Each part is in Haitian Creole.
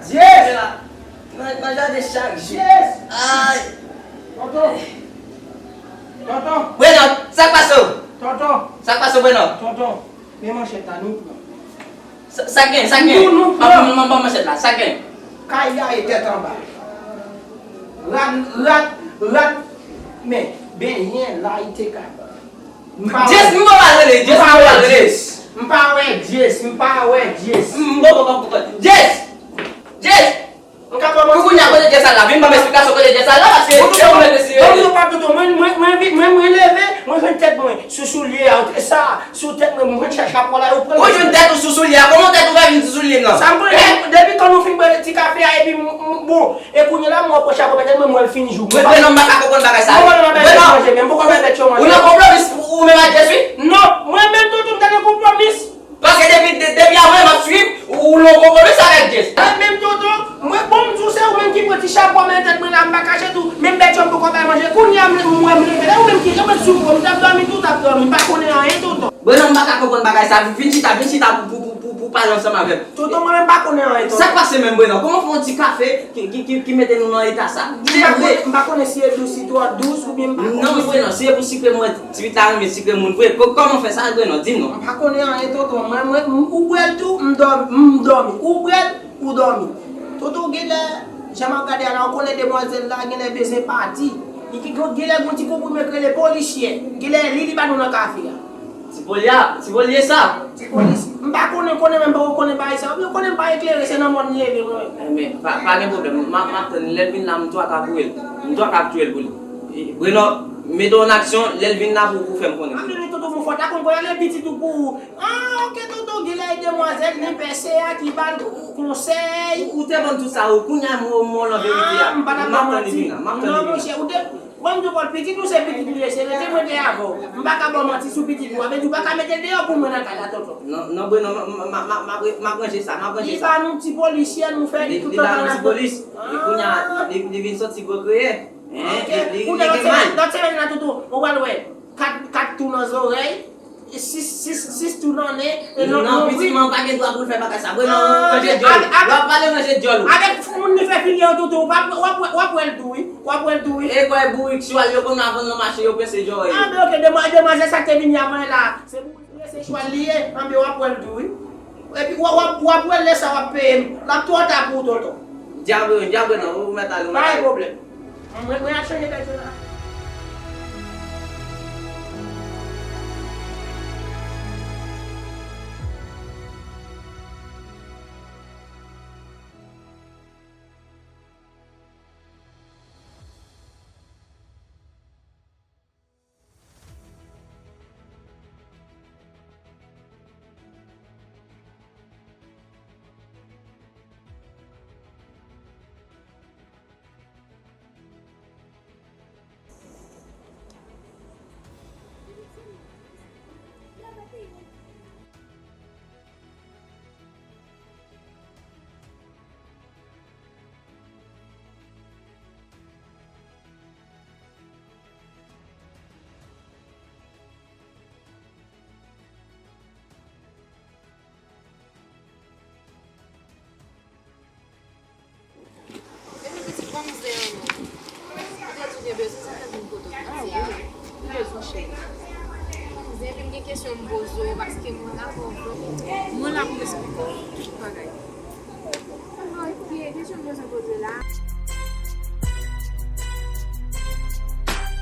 Yes! Nan jade chak jè. Yes! Ay! Tonton! Tonton! Bueno, sak paso? Tonton! Sak paso, bueno? Tonton, mè manchet la nou pran. Sak gen? Nou pran! Mè manchet la, sak gen? Kaya e tèt an ba. Rat, mè, ben yen la ite ka. Yes, mè pa wale, yes! Mpa wè Jess. Jess! Kou nya kote Jess la, vin pa m'esplikasyon kote Jess la, parce mwen leve, mwen jen tèt mwen, sou liye, sou tèt mwen chèch la pou la yo pren. Mwen jen tèt ou sou liye, koman tèt ou va vin sou liye nan? Sa mwen, debi kon nou fin bè ti kafe a, epi bon, e kou nye la mwen poche a kompeten, mwen fin jou. Mwen nan baka kokon baka sa. Mwen nan baka manje, mwen poko mwen bet yo manje. Ou nan kompromis ou mwen a Jess oui? Non, mwen men toutou mwen tène kompromis. Parce que depuis avant, m'a suivi ou l'on compromis avec Jess. Même Toto, moi bon tout ça ou même qui petit chapeau mais tête moi là m'pa cacher tout, même bête on peut pas manger. Qu'on y a moi me lever ou même qui je me soupe, on t'a dormi tout t'a dormi, pas connait rien Toto. Bon on m'pa comprendre bagage ça, vinn chita pour parler ensemble avec. Toto moi même pas connait rien Toto. Ça passe même bon, comment font un petit café qui mette nous dans état ça? M'pa connait si est douce, toi douce ou bien non mais bon, c'est pour cycle moi, tu vitamine mais cycle mon vrai. Comment faire ça bon, dis-nous. M'pa connait rien Toto. Mwen ou brel tout, m'dormi. Ou brel, ou dormi. Toto gele, j'aime regarder alors on connaît demoiselles là, gele besoin parti. Il qui gele gon ti ko pour me créer les policiers. Gele li ba nou nan café. Ti polier ça. Ti police. M'pa connaît même pas connaît pas ça. On connaît pas éclairer c'est dans monde lié. Mais pas de problème. Ma l'elvin là m'doit capturer. M'doit capturer pour lui. Bruno, mets en action l'elvin là pour faire connaître. Toto mon faut ta qu'on aller petit tout pour. Ah OK Toto gele demoiselle ni PCA qui va conseil ou te bon tout ça ou kounya mo la vérité. Non mon cher ou te bon du bol petit nous c'est petit nous c'est le moi de avant. M'pa ka bon mentir sous petit nous avec du pas ka mettre dehors pour moi dans la Toto. Non bon ma brancher ça, ma brancher ça. Il va nous petit policier nous faire tout le temps dans la police. Kounya les vinn sorti go créer. Ou dans semaine là Toto, on va ouais. 4 tours dans les oreilles, 6 tours dans le nez. Non, petit, mon paquet doit pour faire ça. Bon, non, j'ai jol. On va parler de jol. Avec on ne fait finir tout, on va pour le douille. Et quoi, bouille, tu vois, yo comme avant de marcher, yo pense jol. Ah, mais OK, demain ça termine avant là. C'est choix lié, on va pour le douille. Et puis on va pour laisser ça va payer. La toi ta pour Toto. Diable non, vous mettez là. Pas de problème. On va changer quelque chose.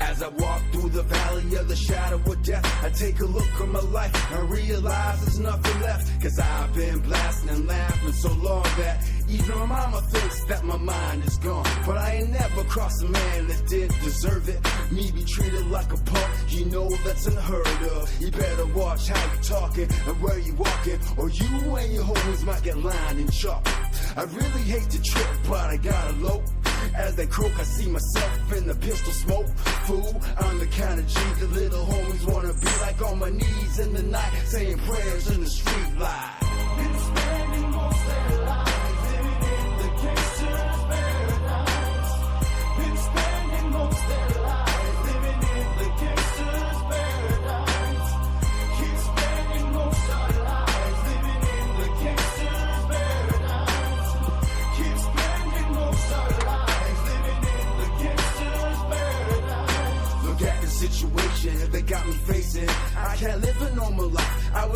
As I walk through the valley of the shadow of death, I take a look at my life and realize there's nothing left. Cause I've been blasting and laughing so long that even my mama thinks that my mind is gone. But I ain't never crossed a man that did deserve it. Me be treated like a punk, you know that's unheard of. You better watch how you talking and where you walking, or you and your homies might get lined and chalk. I really hate to trip, but I gotta low. As they croak, I see myself in the pistol smoke. Fool, I'm the kind of G the little homies wanna be like, on my knees in the night, saying prayers in the street light. Been spending most of their lives living in the gangster's paradise. Been spending most of their lives living in the gangster's paradise. Keep spending most of our lives living in the gangster's paradise. Keep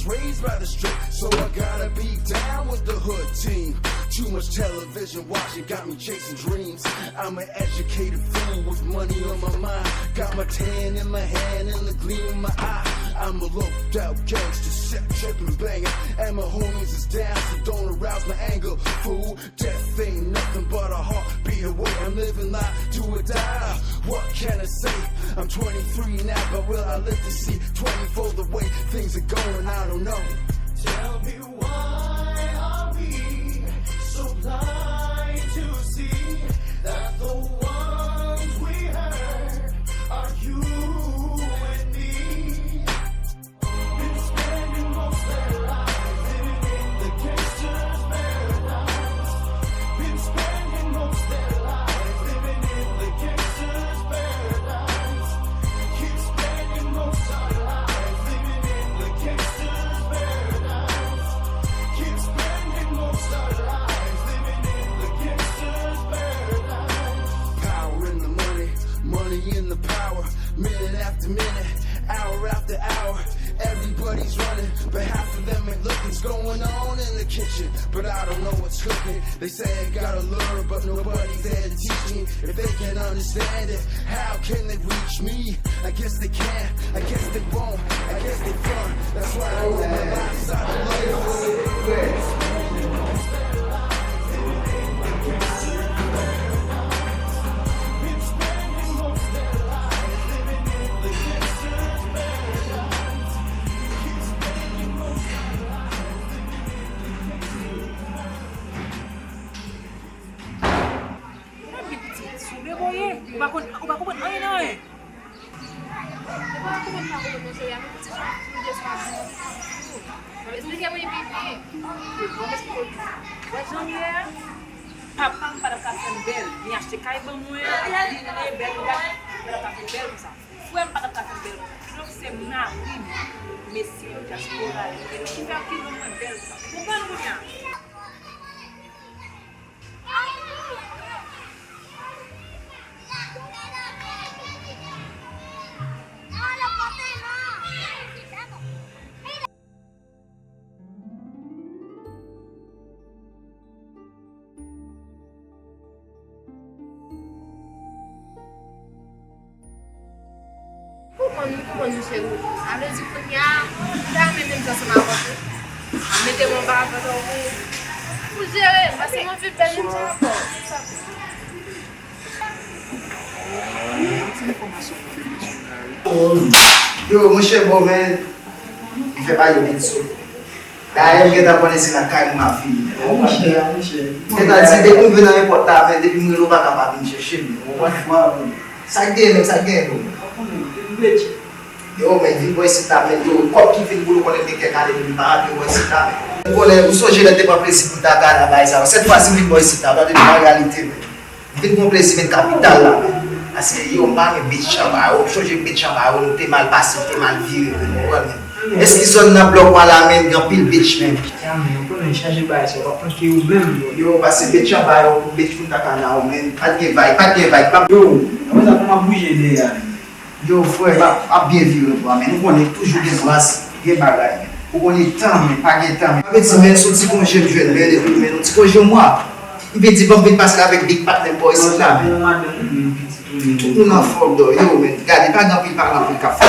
was raised by the street, so I gotta be down with the hood team. Too much television watching got me chasing dreams. I'm an educated fool with money on my mind. Got my tan in my hand and the gleam in my eye. I'm a loped out gangster, set tripping banging, and my homies is down, so don't arouse my anger. Fool, death ain't nothing but a heartbeat away. I'm living life, do or die. What can I say? I'm 23 now, but will I live to see 24? The way things are going, I don't know. Tell me why are we so blind to see that the ones we hurt are you and me? Been spending most their lives living in the gangster's paradise. Been spending most their lives living in the gangster's paradise. Keep spending most our lives living in the gangster's paradise. Keep spending most our lives living in the gangster's paradise. Power in the money, money in the power. Minute after minute, hour after hour. Everybody's running, but half of them ain't looking. What's going on in the kitchen, but I don't know what's cooking. They say I gotta learn, but nobody's there to teach me. If they can't understand it, how can they reach me? I guess they can, I guess they won't, I guess they front. That's why I live my life side of Papang pada kafen bel, ni acheter caibão moe, ni bel pada kafen bel ça. Foi pada kafen bel. Donc c'est marine, messieurs diaspora, ele fica aqui no bel ça. Comprendre bien. Comment nous chez vous? Alors, du coup, il y a même dans ce marron. Mettez mon bar dans vous. Vous gérez, parce que mon fils belle même ça. Yo, mon cher bon, mais il fait pas de sous. D'ailleurs, je t'ai connaissé la caille de ma fille. Mon cher. Je t'ai dit, dès qu'on vient dans les portables, depuis que nous ne sommes pas capables de chercher, ça gagne, ça gagne. Yo, mais dis moi si t'as mais yo, comme qui fait pour connaître quelqu'un de pas yo si t'as. On connaît, vous songez n'était pas précis pour ta gars là ça. Cette fois-ci oui moi si t'as pas de réalité. Vite mon plaisir capital là. Parce que yo pas mais bitch chamba, on changer bitch chamba, on t'es mal passé, t'es mal viré. Est-ce qu'ils sont dans bloc par la main grand pile bitch même. On peut changer ba ça parce que vous même yo parce que bitch chamba yo bitch pour ta kana on même pas de vibe. Yo, on va comment bouger derrière. Yo frère, pas bien vivre toi, mais nous connaissons toujours des grâces, des bagages. On connaît tant, mais pas de temps. En fait, si même sorti comme jeune, mais nous petit congé moi. Il veut dire bon vite passer avec big partner boys là. Tout le monde en forme de yo, mais regardez pas dans pile par exemple café.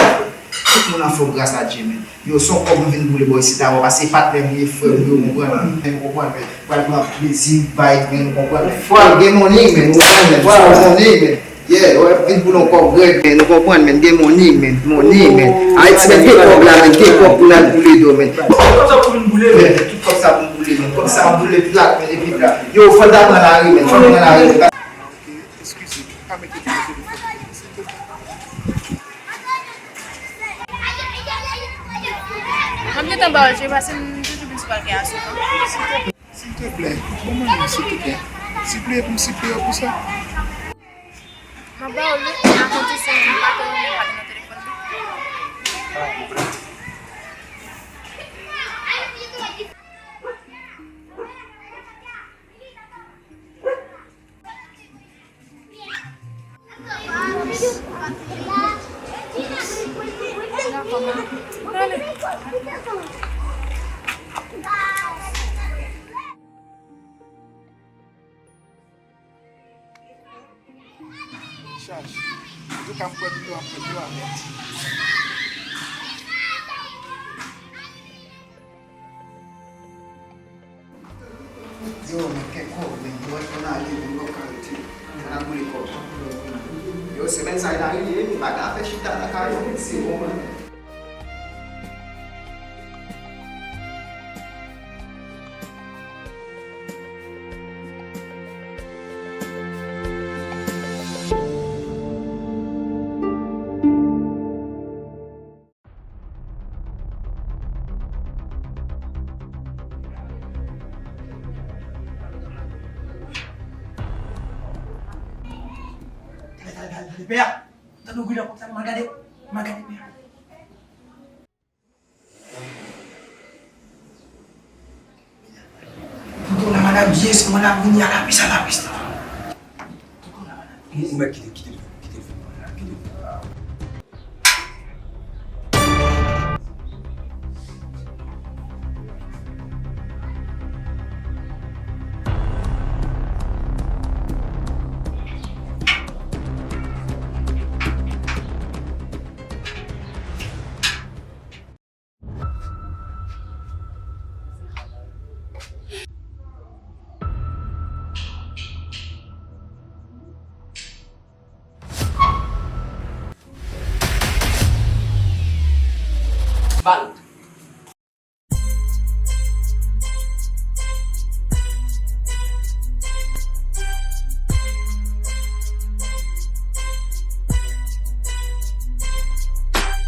Tout le monde en forme grâce à Dieu. Yo sont comme venir pour les boys ici d'abord parce que partner mes frères yo comprendre. Voilà plaisir, vibe, nous comprendre. Faut gagner mon ligne, mais nous voilà mon ligne. Yeah, vin pour encore vrai, mais nous comprenons, mais des money, mais. Haïti, mais des coques là, mais des coques pour la bouler d'eau, mais. Comme ça pour une bouler, mais. Tout comme ça pour bouler, mais. Comme ça, bouler plat, mais des pipes là. Yo, faut d'abord la rue, mais. Faut dans la rue. Excusez, permettez de vous Je vais t'embarquer parce que je ne suis pas à s'il te plaît, comment s'il te plaît? S'il te plaît, pour ça. Ma balle, elle a compté 5 minutes dans le téléphone. charge. You can put it on net. Yo, me quer comer, eu vou na ali no local de na Murico. Eu se bem sai daí, ele vai dar fechita na cara, eu se uma. Père, t'as nous gouler comme ça, regardez, père. Tudo na mana biye, se mana bunyi ala bisa la pista. Mbak kita. Balut.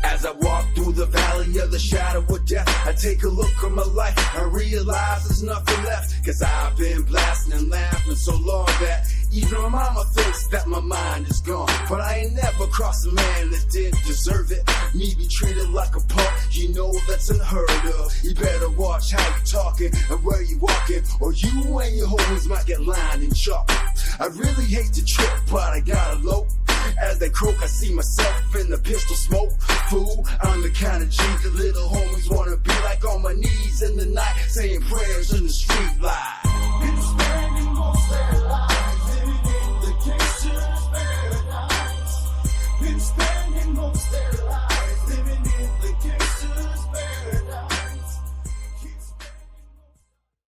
As I walk through the valley of the shadow of death, I take a look at my life and realize there's nothing left. Cause I've been blasting and laughing so long that even my mama thinks that my mind is gone. But I ain't never crossed a man that didn't deserve it. Me be treated like a punk, you know that's unheard of. You better watch how you talking and where you walking, or you and your homies might get lined and chalk. I really hate to trip, but I gotta low. As they croak, I see myself in the pistol smoke. Fool, I'm the kind of G the little homies wanna be like, on my knees in the night, saying prayers in the street light.